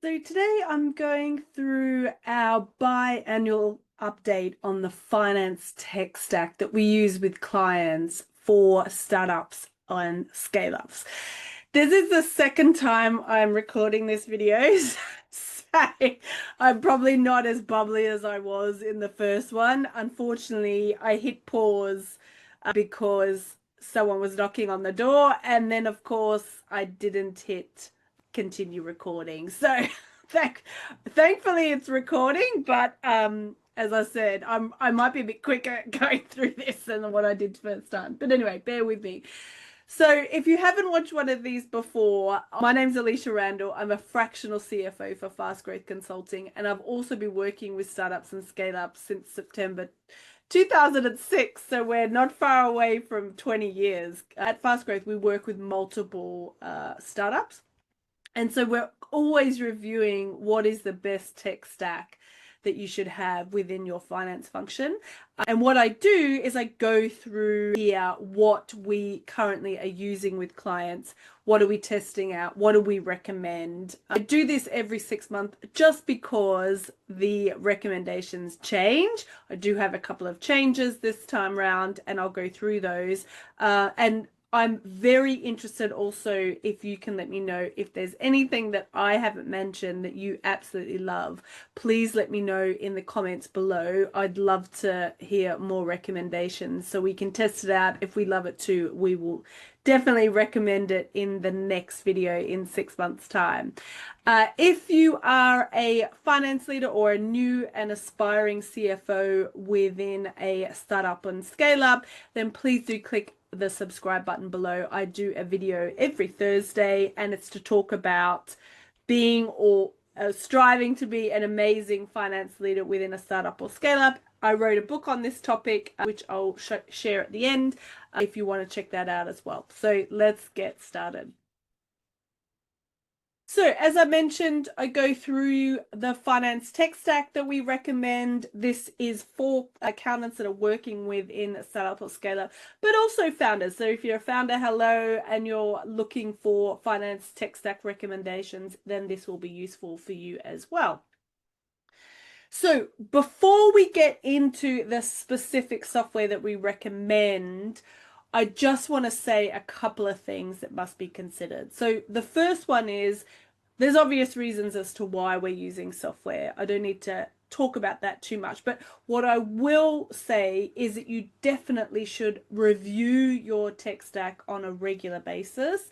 So today I'm going through our biannual update on the finance tech stack that we use with clients for startups and scale-ups. This is the second time I'm recording this video, so I'm probably not as bubbly as I was in the first one. Unfortunately, I hit pause because someone was knocking on the door, and then of course I didn't hit continue recording. So thankfully it's recording, but as I said, I might be a bit quicker going through this than what I did first time. But anyway, bear with me. So if you haven't watched one of these before, my name's Alysha Randall. I'm a fractional CFO for Fast Growth Consulting, and I've also been working with startups and scale-ups since September 2006, so we're not far away from 20 years. At Fast Growth, we work with multiple startups. And so we're always reviewing what is the best tech stack that you should have within your finance function. And what I do is I go through here what we currently are using with clients. What are we testing out? What do we recommend? I do this every 6 months just because the recommendations change. I do have a couple of changes this time round, and I'll go through those. And I'm very interested also if you can let me know if there's anything that I haven't mentioned that you absolutely love. Please let me know in the comments below. I'd love to hear more recommendations so we can test it out. If we love it too, we will definitely recommend it in the next video in 6 months' time. If you are a finance leader or a new and aspiring CFO within a startup and scale up, then please do click the subscribe button below. I do a video every Thursday, and it's to talk about being or striving to be an amazing finance leader within a startup or scale up. I wrote a book on this topic, which I'll share at the end if you want to check that out as well. So let's get started. So as I mentioned, I go through the finance tech stack that we recommend. This is for accountants that are working within a startup or scale up, but also founders. So if you're a founder, hello, and you're looking for finance tech stack recommendations, then this will be useful for you as well. So before we get into the specific software that we recommend, I just want to say a couple of things that must be considered. So the first one is there's obvious reasons as to why we're using software. I don't need to talk about that too much, but what I will say is that you definitely should review your tech stack on a regular basis.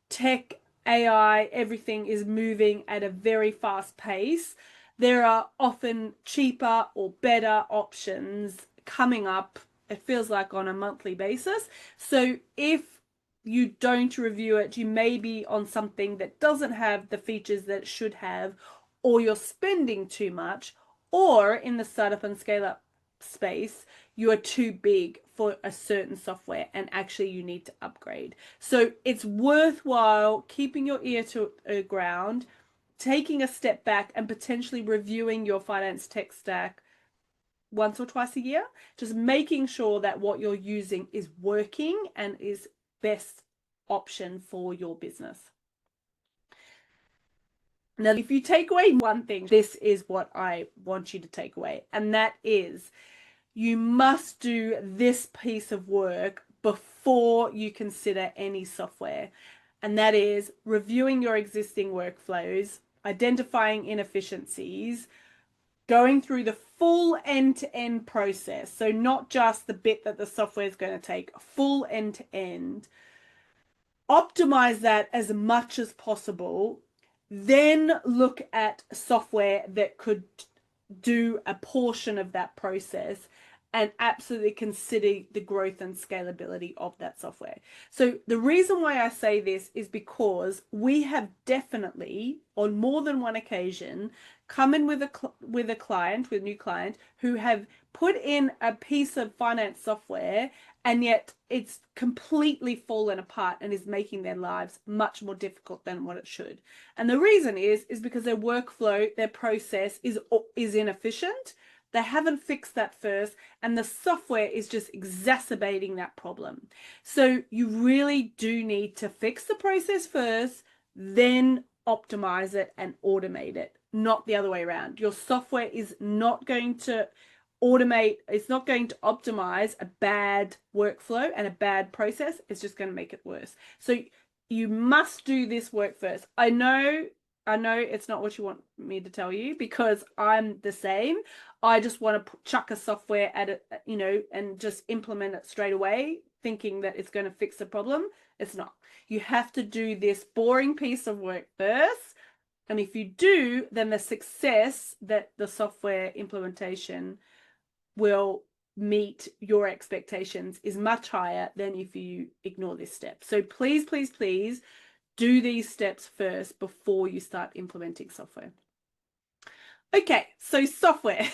Tech, AI, everything is moving at a very fast pace. There are often cheaper or better options coming up, it feels like, on a monthly basis. So if you don't review it, you may be on something that doesn't have the features that it should have, or you're spending too much, or in the startup and scale up space, you are too big for a certain software and actually you need to upgrade. So it's worthwhile keeping your ear to the ground, taking a step back and potentially reviewing your finance tech stack once or twice a year, just making sure that what you're using is working and is best option for your business. Now, if you take away one thing, this is what I want you to take away, and that is you must do this piece of work before you consider any software, and that is reviewing your existing workflows, identifying inefficiencies, going through the full end-to-end process. So not just the bit that the software is going to take, full end-to-end. Optimize that as much as possible. Then look at software that could do a portion of that process and absolutely consider the growth and scalability of that software. So the reason why I say this is because we have definitely, on more than one occasion, come in with a new client who have put in a piece of finance software, and yet it's completely fallen apart and is making their lives much more difficult than what it should. And the reason is because their workflow, their process is inefficient. They haven't fixed that first, and the software is just exacerbating that problem. So you really do need to fix the process first, then optimize it and automate it, not the other way around. Your software is not going to automate, it's not going to optimize a bad workflow and a bad process. It's just going to make it worse. So you must do this work first. I know it's not what you want me to tell you, because I'm the same. I just want to chuck a software at it, and just implement it straight away, thinking that it's going to fix the problem. It's not. You have to do this boring piece of work first. And if you do, then the success that the software implementation will meet your expectations is much higher than if you ignore this step. So please, please, please do these steps first before you start implementing software. Okay, so software.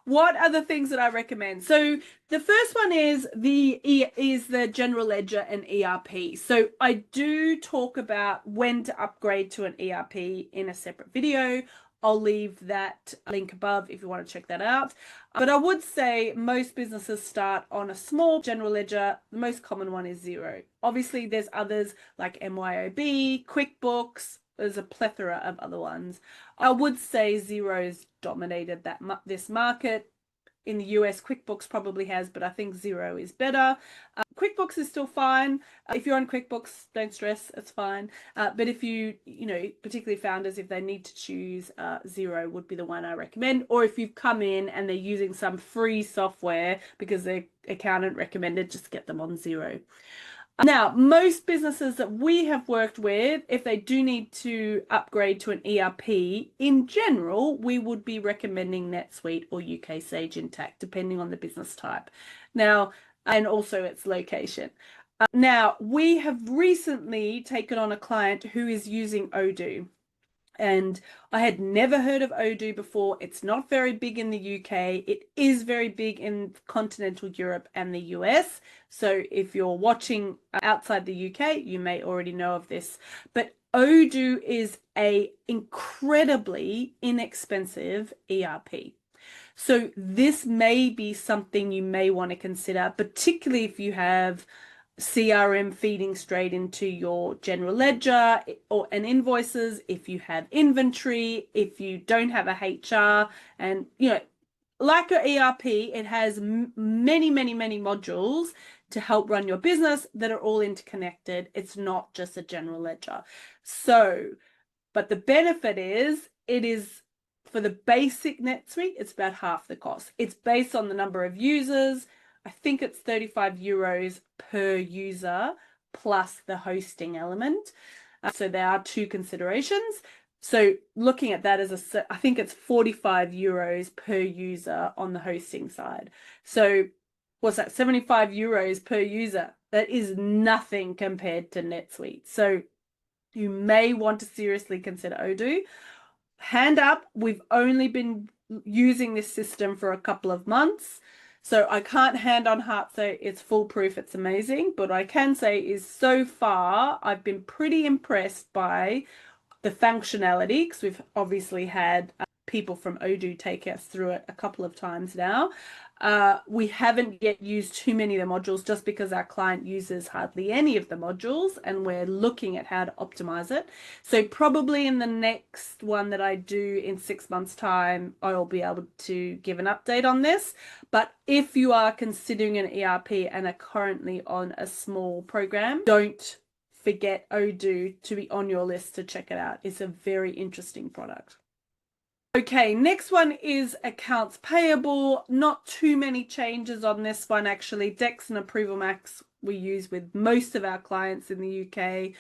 What are the things that I recommend? So the first one is the general ledger and ERP. So I do talk about when to upgrade to an ERP in a separate video. I'll leave that link above if you want to check that out. But I would say most businesses start on a small general ledger. The most common one is Xero. Obviously, there's others like MYOB, QuickBooks. There's a plethora of other ones. I would say Xero's dominated this market. In the US, QuickBooks probably has, but I think Xero is better. QuickBooks is still fine. If you're on QuickBooks, don't stress, it's fine. But if particularly founders, if they need to choose, Xero would be the one I recommend. Or if you've come in and they're using some free software because their accountant recommended, just get them on Xero. Now, most businesses that we have worked with, if they do need to upgrade to an ERP, in general, we would be recommending NetSuite or UK Sage Intacct, depending on the business type. Now, and also its location. Now, we have recently taken on a client who is using Odoo. And I had never heard of Odoo before. It's not very big in the UK. It is very big in continental Europe and the US. So if you're watching outside the UK, you may already know of this. But Odoo is an incredibly inexpensive ERP. So this may be something you may want to consider, particularly if you have CRM feeding straight into your general ledger and invoices, if you have inventory, if you don't have a HR, and like your ERP, it has many, many, many modules to help run your business that are all interconnected. It's not just a general ledger. So, but the benefit is, it is for the basic NetSuite, it's about half the cost. It's based on the number of users. I think it's 35 euros per user plus the hosting element. So there are two considerations. So looking at that I think it's 45 euros per user on the hosting side. So what's that? 75 euros per user. That is nothing compared to NetSuite. So you may want to seriously consider Odoo. Hand up, we've only been using this system for a couple of months. So I can't hand on heart say it's foolproof, it's amazing, but I can say is so far I've been pretty impressed by the functionality, because we've obviously had people from Odoo take us through it a couple of times now. We haven't yet used too many of the modules just because our client uses hardly any of the modules and we're looking at how to optimize it. So probably in the next one that I do in 6 months' time, I'll be able to give an update on this. But if you are considering an ERP and are currently on a small program, don't forget Odoo to be on your list to check it out. It's a very interesting product. Okay, next one is accounts payable. Not too many changes on this one, actually. Dex and Approval Max we use with most of our clients in the UK.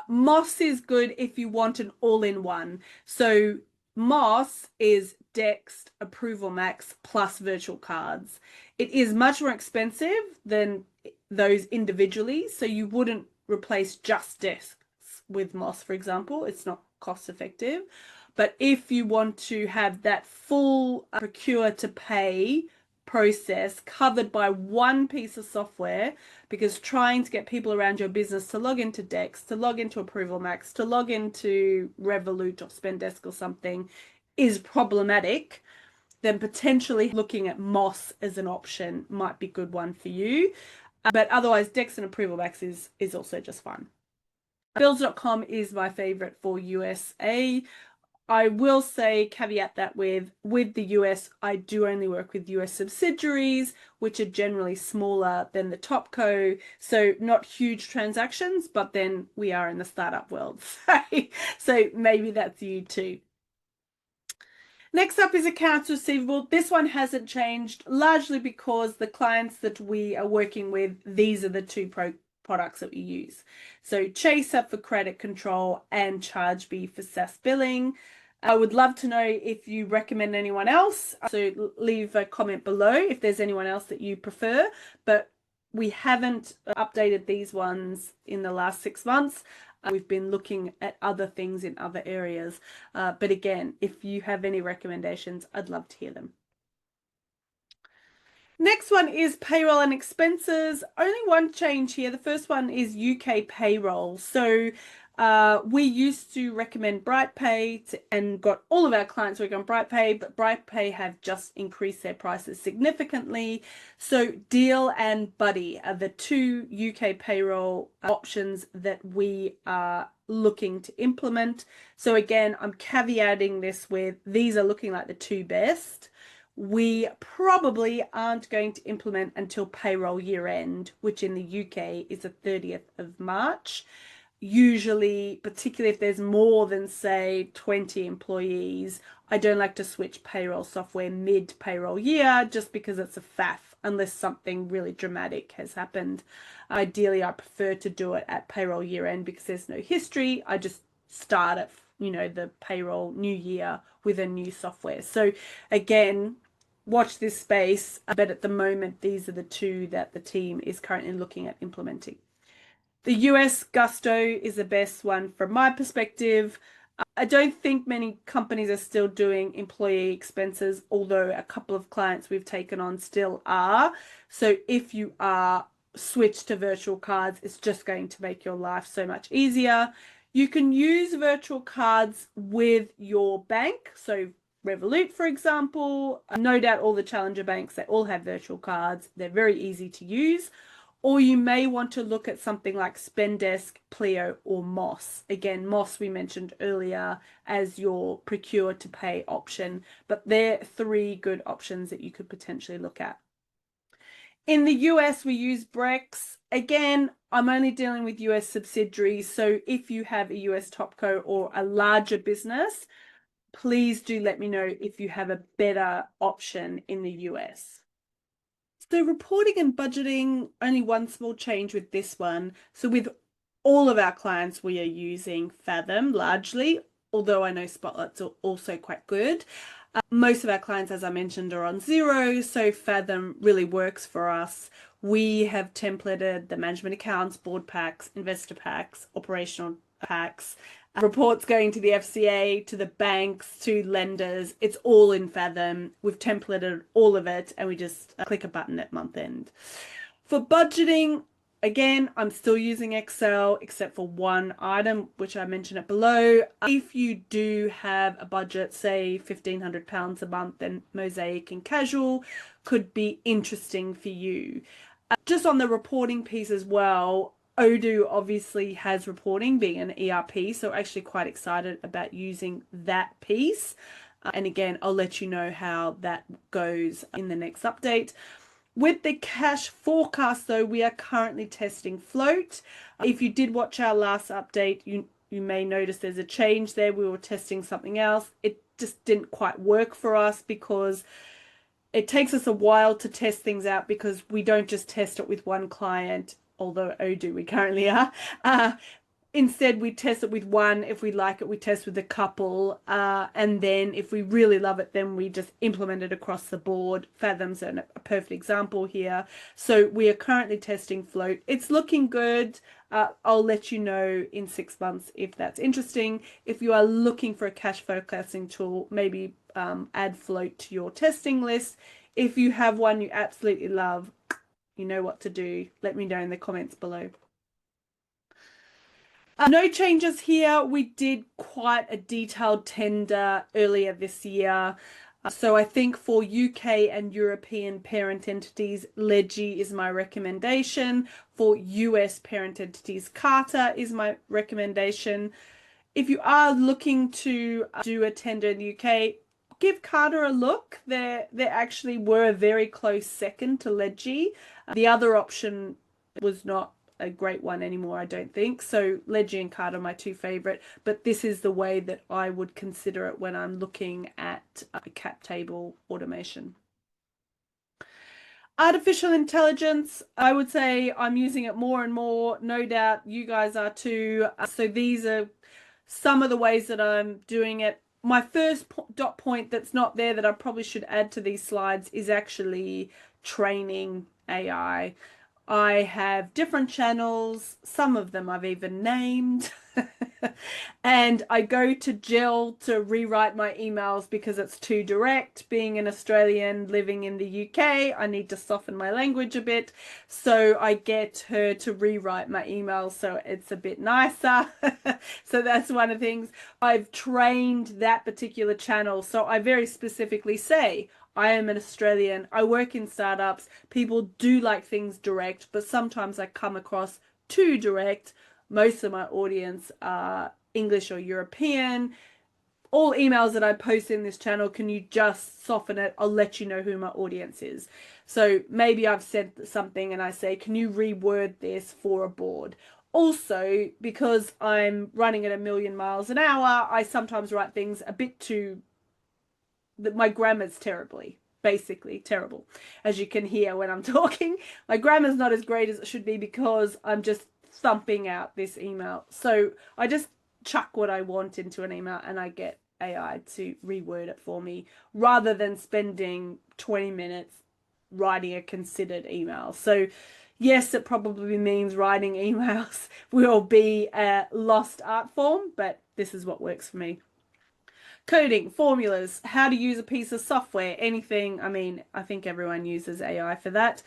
Moss is good if you want an all-in-one. So Moss is Dex, Approval Max plus virtual cards. It is much more expensive than those individually, so you wouldn't replace just Dex with Moss, for example. It's not cost effective. But if you want to have that full procure to pay process covered by one piece of software, because trying to get people around your business to log into Dex, to log into Approval Max, to log into Revolut or Spendesk or something is problematic, then potentially looking at Moss as an option might be a good one for you. But otherwise, Dex and Approval Max is also just fine. Bills.com is my favorite for USA. I will say, caveat that with the US, I do only work with US subsidiaries, which are generally smaller than the top co. So not huge transactions, but then we are in the startup world. So maybe that's you too. Next up is accounts receivable. This one hasn't changed, largely because the clients that we are working with, these are the two products that we use. So Chaser for credit control and ChargeBee for SaaS billing. I would love to know if you recommend anyone else. So leave a comment below if there's anyone else that you prefer. But we haven't updated these ones in the last 6 months. We've been looking at other things in other areas. But again, if you have any recommendations, I'd love to hear them. Next one is payroll and expenses. Only one change here. The first one is UK payroll. So we used to recommend BrightPay and got all of our clients working on BrightPay, but BrightPay have just increased their prices significantly. So Deal and Buddy are the two UK payroll options that we are looking to implement. So again, I'm caveating this with these are looking like the two best. We probably aren't going to implement until payroll year end, which in the UK is the 30th of March. Usually, particularly if there's more than, say, 20 employees, I don't like to switch payroll software mid-payroll year just because it's a faff, unless something really dramatic has happened. Ideally, I prefer to do it at payroll year end because there's no history. I just start at, the payroll new year with a new software. So again, watch this space, but at the moment, these are the two that the team is currently looking at implementing. The US Gusto is the best one from my perspective. I don't think many companies are still doing employee expenses, although a couple of clients we've taken on still are. So if you are switched to virtual cards, it's just going to make your life so much easier. You can use virtual cards with your bank. So Revolut, for example, no doubt all the challenger banks, they all have virtual cards. They're very easy to use. Or you may want to look at something like Spendesk, Pleo, or Moss. Again, Moss we mentioned earlier as your procure to pay option, but they're three good options that you could potentially look at. In the US, we use Brex. Again, I'm only dealing with US subsidiaries, so if you have a US topco or a larger business, please do let me know if you have a better option in the US. So reporting and budgeting, only one small change with this one. So with all of our clients, we are using Fathom largely, although I know Spotlight's also quite good. Most of our clients, as I mentioned, are on Xero, so Fathom really works for us. We have templated the management accounts, board packs, investor packs, operational packs, reports going to the FCA, to the banks, to lenders. It's all in Fathom. We've templated all of it and we just click a button at month end. For budgeting, again, I'm still using Excel except for one item, which I mentioned it below. If you do have a budget, say £1,500 a month, then Mosaic and Casual could be interesting for you. Just on the reporting piece as well, Odoo obviously has reporting being an ERP, so actually quite excited about using that piece. And again, I'll let you know how that goes in the next update. With the cash forecast, though, we are currently testing Float. If you did watch our last update, you may notice there's a change there. We were testing something else. It just didn't quite work for us because it takes us a while to test things out because we don't just test it with one client, although Odoo we currently are. Instead, we test it with one. If we like it, we test with a couple. And then if we really love it, then we just implement it across the board. Fathom's a perfect example here. So we are currently testing Float. It's looking good. I'll let you know in 6 months if that's interesting. If you are looking for a cash forecasting tool, maybe add Float to your testing list. If you have one you absolutely love, you know what to do. Let me know in the comments below. No changes here. We did quite a detailed tender earlier this year. So I think for UK and European parent entities, Ledgy is my recommendation. For US parent entities, Carta is my recommendation. If you are looking to do a tender in the UK, give Carta a look. They actually were a very close second to Ledgy. The other option was not a great one anymore, I don't think. So Ledgy and Carta are my two favorite, but this is the way that I would consider it when I'm looking at a cap table automation. Artificial intelligence, I would say I'm using it more and more. No doubt you guys are too. So these are some of the ways that I'm doing it. My first dot point that's not there that I probably should add to these slides is actually training AI. I have different channels, some of them I've even named, and I go to Jill to rewrite my emails because it's too direct. Being an Australian living in the UK, I need to soften my language a bit. So I get her to rewrite my emails so it's a bit nicer. So that's one of the things. I've trained that particular channel. So I very specifically say, I am an Australian. I work in startups. People do like things direct, but sometimes I come across too direct. Most of my audience are English or European. All emails that I post in this channel, can you just soften it? I'll let you know who my audience is. So maybe I've said something and I say, can you reword this for a board? Also, because I'm running at 1,000,000 miles an hour, I sometimes write things a bit too that my grammar's basically terrible. As you can hear when I'm talking, my grammar's not as great as it should be because I'm just thumping out this email. So I just chuck what I want into an email and I get AI to reword it for me rather than spending 20 minutes writing a considered email. So yes, it probably means writing emails will be a lost art form, but this is what works for me. Coding, formulas, how to use a piece of software, anything. I mean, I think everyone uses AI for that.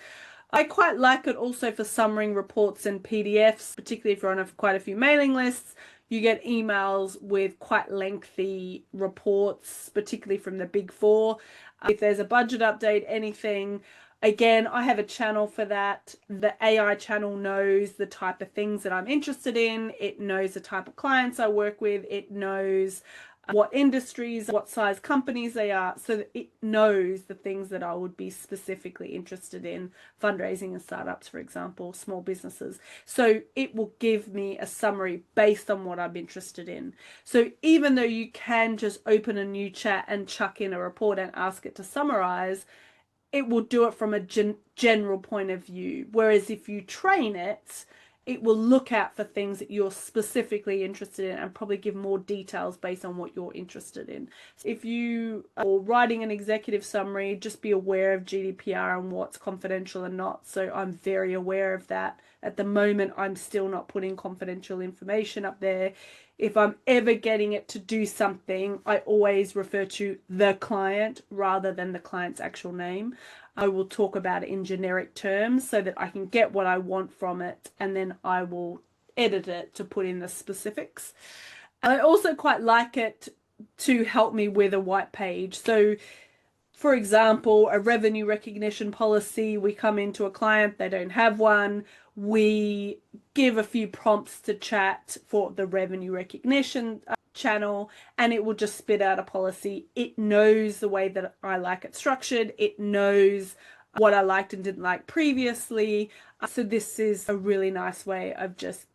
I quite like it also for summarizing reports and PDFs, particularly if you're on quite a few mailing lists. You get emails with quite lengthy reports, particularly from the Big Four. If there's a budget update, anything. Again, I have a channel for that. The AI channel knows the type of things that I'm interested in. It knows the type of clients I work with. It knows what industries, what size companies they are, so that it knows the things that I would be specifically interested in, fundraising and startups, for example, small businesses. So it will give me a summary based on what I'm interested in. So even though you can just open a new chat and chuck in a report and ask it to summarize, it will do it from a general point of view. Whereas if you train it, it will look out for things that you're specifically interested in and probably give more details based on what you're interested in. If you are writing an executive summary, just be aware of GDPR and what's confidential and not. So I'm very aware of that. At the moment, I'm still not putting confidential information up there. If I'm ever getting it to do something, I always refer to the client rather than the client's actual name. I will talk about it in generic terms so that I can get what I want from it, and then I will edit it to put in the specifics. I also quite like it to help me with a white page. So for example, a revenue recognition policy, we come into a client, they don't have one. We give a few prompts to chat for the revenue recognition channel, and it will just spit out a policy. It knows the way that I like it structured. It knows what I liked and didn't like previously. So this is a really nice way of just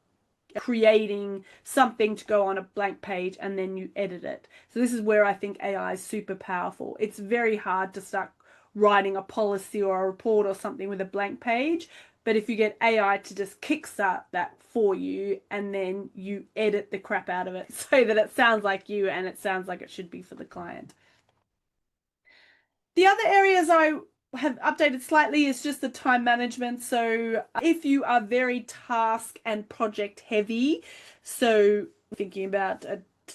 creating something to go on a blank page and then you edit it. So this is where I think AI is super powerful. It's very hard to start writing a policy or a report or something with a blank page, but if you get AI to just kickstart that for you and then you edit the crap out of it so that it sounds like you and it sounds like it should be for the client. The other areas I have updated slightly is just the time management. So if you are very task and project heavy, so thinking about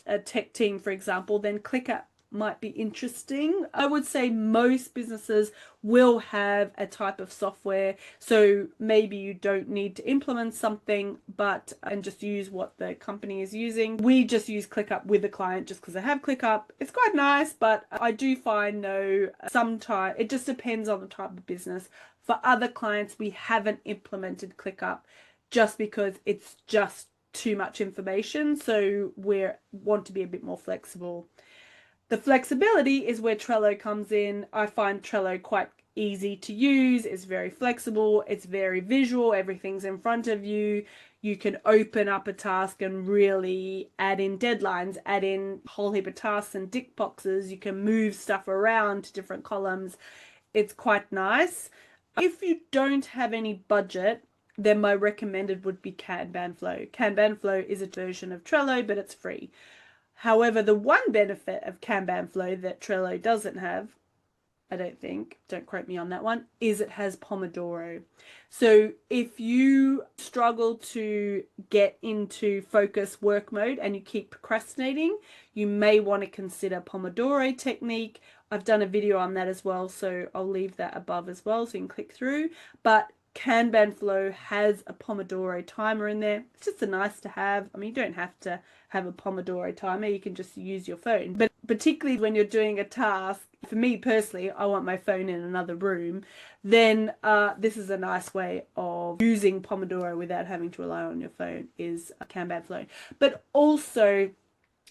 a tech team, for example, then ClickUp might be interesting. I would say most businesses will have a type of software, so maybe you don't need to implement something and just use what the company is using. We just use ClickUp with the client just because I have ClickUp. It's quite nice, but I do find sometimes it just depends on the type of business. For other clients, we haven't implemented ClickUp just because it's just too much information, so we want to be a bit more flexible. The flexibility is where Trello comes in. I find Trello quite easy to use. It's very flexible. It's very visual. Everything's in front of you. You can open up a task and really add in deadlines, add in a whole heap of tasks and tick boxes. You can move stuff around to different columns. It's quite nice. If you don't have any budget, then my recommended would be Kanban Flow. Kanban Flow is a version of Trello, but it's free. However, the one benefit of Kanban Flow that Trello doesn't have, I don't think, don't quote me on that one, is it has Pomodoro. So if you struggle to get into focus work mode and you keep procrastinating, you may want to consider Pomodoro technique. I've done a video on that as well, so I'll leave that above as well so you can click through. But Kanban Flow has a Pomodoro timer in there. It's just a nice to have. I mean, you don't have to have a Pomodoro timer. You can just use your phone. But particularly when you're doing a task, for me personally, I want my phone in another room, then this is a nice way of using Pomodoro without having to rely on your phone is Kanban Flow. But also,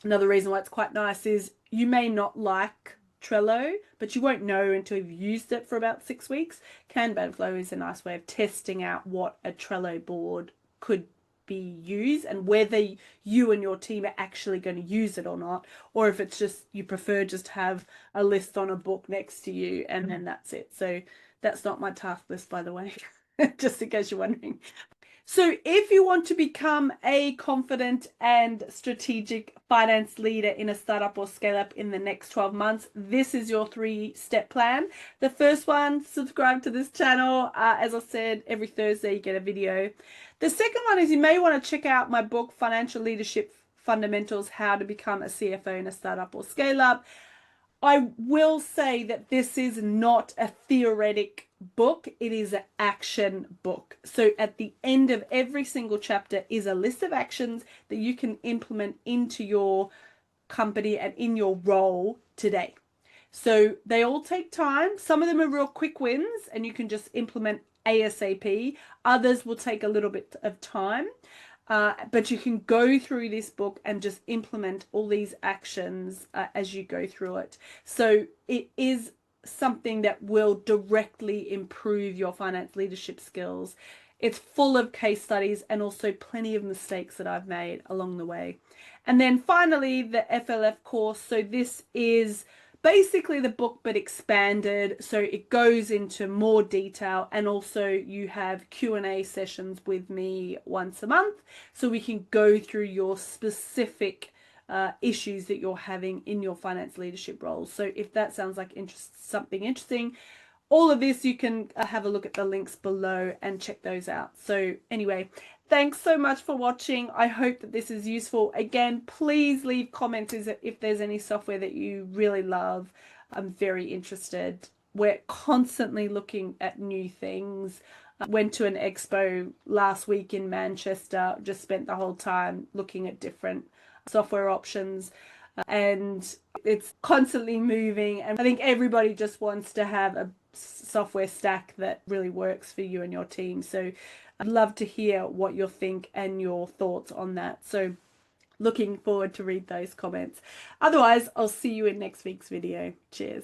another reason why it's quite nice is you may not like Trello, but you won't know until you've used it for about 6 weeks. Kanban Flow is a nice way of testing out what a Trello board could be used and whether you and your team are actually going to use it or not, or if it's just you prefer just to have a list on a book next to you and then that's it. So that's not my task list, by the way, just in case you're wondering. So if you want to become a confident and strategic finance leader in a startup or scale up in the next 12 months, this is your 3-step plan. The first one, subscribe to this channel. As I said, every Thursday you get a video. The second one is you may want to check out my book, Financial Leadership Fundamentals, How to Become a CFO in a Startup or Scale Up. I will say that this is not a theoretic book, it is an action book. So at the end of every single chapter is a list of actions that you can implement into your company and in your role today. So they all take time. Some of them are real quick wins and you can just implement ASAP. Others will take a little bit of time. But you can go through this book and just implement all these actions as you go through it. So it is something that will directly improve your finance leadership skills. It's full of case studies and also plenty of mistakes that I've made along the way. And then finally, the FLF course. So this is basically the book but expanded, so it goes into more detail, and also you have Q&A sessions with me once a month so we can go through your specific issues that you're having in your finance leadership roles. So if that sounds like something interesting, all of this you can have a look at the links below and check those out. So anyway, thanks so much for watching. I hope that this is useful. Again, please leave comments if there's any software that you really love. I'm very interested. We're constantly looking at new things. I went to an expo last week in Manchester, just spent the whole time looking at different software options. And it's constantly moving, and I think everybody just wants to have a software stack that really works for you and your team. So I'd love to hear what you think and your thoughts on that. So looking forward to read those comments. Otherwise, I'll see you in next week's video. Cheers.